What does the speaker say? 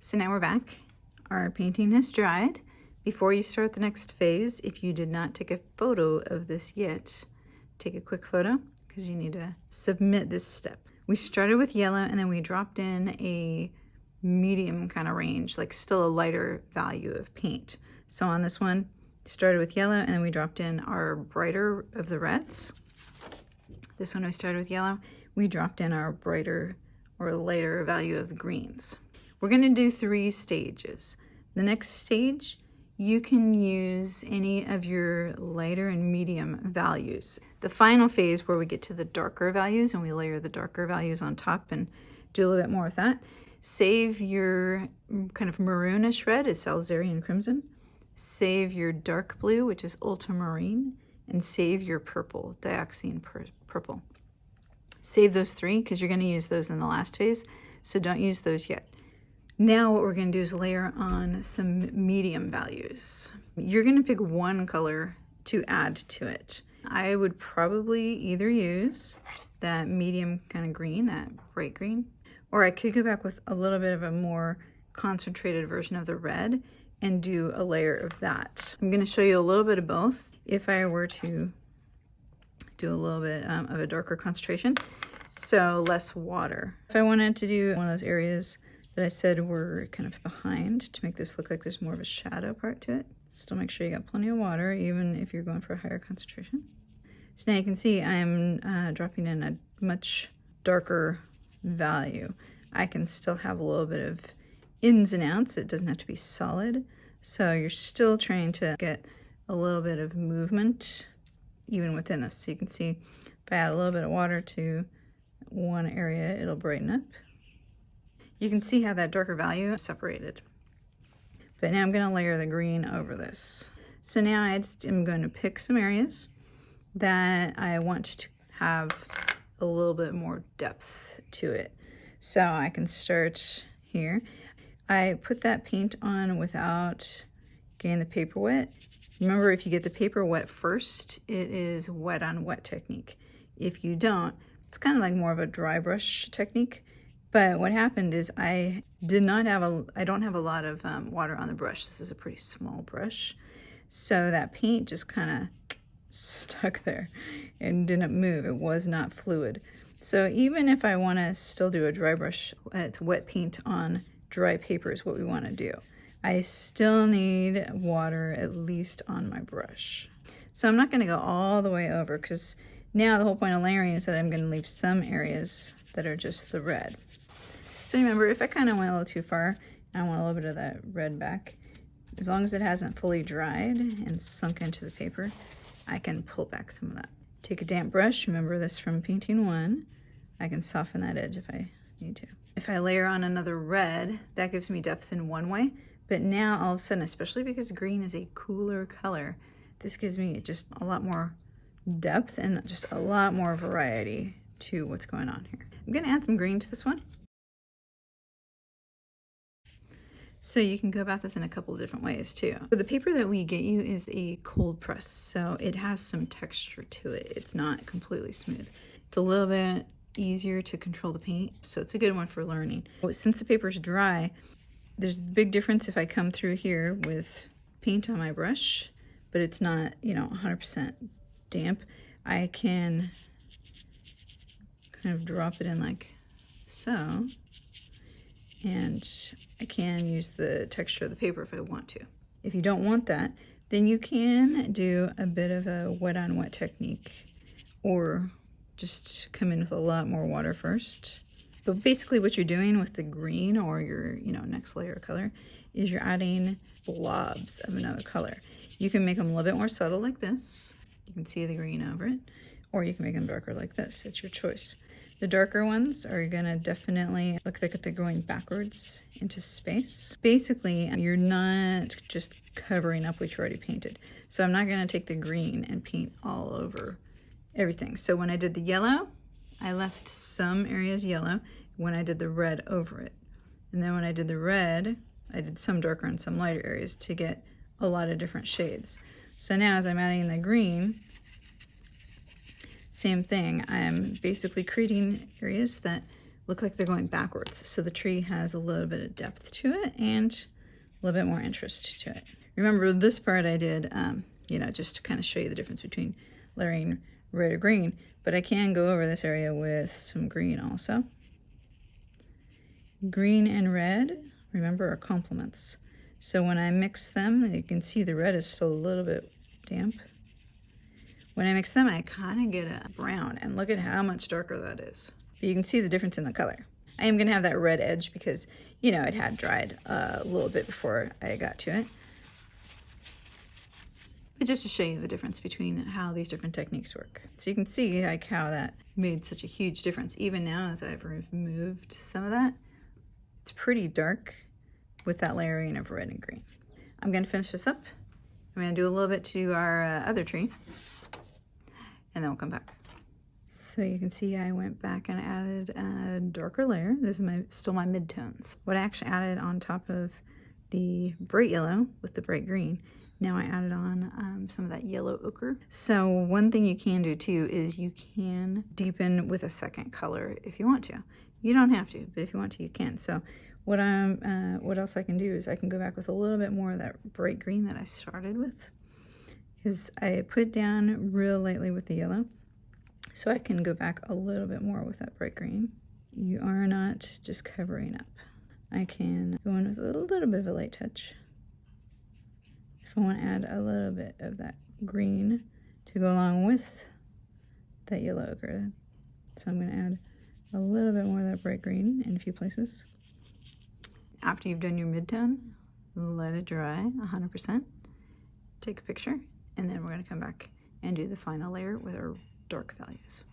So now we're back. Our painting has dried. Before you start the next phase, if you did not take a photo of this yet, take a quick photo because you need to submit this step. We started with yellow and then we dropped in a medium kind of range, like still a lighter value of paint. So on this one, started with yellow and then we dropped in our brighter of the reds. This one we started with yellow. We dropped in our brighter or lighter value of the greens. We're going to do 3 stages. The next stage, you can use any of your lighter and medium values. The final phase where we get to the darker values and we layer the darker values on top and do a little bit more with that. Save your kind of maroonish red, it's Alzarian crimson. Save your dark blue, which is ultramarine, and save your purple, dioxazine purple. Save those 3 because you're going to use those in the last phase, so don't use those yet. Now what we're going to do is layer on some medium values. You're going to pick one color to add to it. I would probably either use that medium kind of green, that bright green, or I could go back with a little bit of a more concentrated version of the red and do a layer of that. I'm going to show you a little bit of both. If I were to do a little bit of a darker concentration, so less water. If I wanted to do one of those areas that I said were kind of behind to make this look like there's more of a shadow part to it, still make sure you got plenty of water even if you're going for a higher concentration. So now you can see I'm dropping in a much darker value. I can still have a little bit of ins and outs. It doesn't have to be solid. So you're still trying to get a little bit of movement even within this. So you can see if I add a little bit of water to one area, it'll brighten up. You can see how that darker value is separated. But now I'm going to layer the green over this. So now I am going to pick some areas that I want to have a little bit more depth to it. So I can start here. I put that paint on without getting the paper wet. Remember, if you get the paper wet first, it is wet on wet technique. If you don't, it's kind of like more of a dry brush technique. But what happened is I don't have a lot of water on the brush. This is a pretty small brush. So that paint just kind of stuck there and didn't move. It was not fluid. So even if I want to still do a dry brush, it's wet paint on dry paper is what we want to do. I still need water at least on my brush. So I'm not going to go all the way over because now the whole point of layering is that I'm going to leave some areas that are just the red. So remember, if I kind of went a little too far, I want a little bit of that red back. As long as it hasn't fully dried and sunk into the paper, I can pull back some of that. Take a damp brush, remember this from painting 1. I can soften that edge if I need to. If I layer on another red, that gives me depth in one way, but now all of a sudden, especially because green is a cooler color, this gives me just a lot more depth and just a lot more variety to what's going on here. I'm gonna add some green to this one. So you can go about this in a couple of different ways too. So the paper that we get you is a cold press, so it has some texture to it. It's not completely smooth. It's a little bit easier to control the paint, so it's a good one for learning. Since the paper is dry, there's a big difference if I come through here with paint on my brush, but it's not, 100% damp. I can kind of drop it in like so, and I can use the texture of the paper if I want to. If you don't want that, then you can do a bit of a wet on wet technique or just come in with a lot more water first. But basically what you're doing with the green or your next layer of color is you're adding blobs of another color. You can make them a little bit more subtle like this. You can see the green over it, or you can make them darker like this. It's your choice. The darker ones are gonna definitely look like they're going backwards into space. Basically, you're not just covering up what you already painted. So I'm not gonna take the green and paint all over everything. So when I did the yellow, I left some areas yellow when I did the red over it. And then when I did the red, I did some darker and some lighter areas to get a lot of different shades. So now as I'm adding the green, same thing. I'm basically creating areas that look like they're going backwards. So the tree has a little bit of depth to it and a little bit more interest to it. Remember, this part I did, you know, just to kind of show you the difference between layering red or green, but I can go over this area with some green also. Green and red, remember, are complements. So when I mix them, you can see the red is still a little bit damp. When I mix them, I kind of get a brown, and look at how much darker that is. But you can see the difference in the color. I am gonna have that red edge because, you know, it had dried a little bit before I got to it. But just to show you the difference between how these different techniques work. So you can see like how that made such a huge difference. Even now, as I've removed some of that, it's pretty dark with that layering of red and green. I'm gonna finish this up. I'm gonna do a little bit to our other tree, and then we'll come back. So you can see I went back and added a darker layer. This is still my midtones. What I actually added on top of the bright yellow with the bright green, now I added on some of that yellow ochre. So one thing you can do too is you can deepen with a second color if you want to. You don't have to, but if you want to, you can. So what else I can do is I can go back with a little bit more of that bright green that I started with, because I put down real lightly with the yellow. So I can go back a little bit more with that bright green. You are not just covering up. I can go in with a little bit of a light touch. If I want to add a little bit of that green to go along with that yellow ochre. So I'm going to add a little bit more of that bright green in a few places. After you've done your midtone, let it dry 100%. Take a picture, and then we're going to come back and do the final layer with our dark values.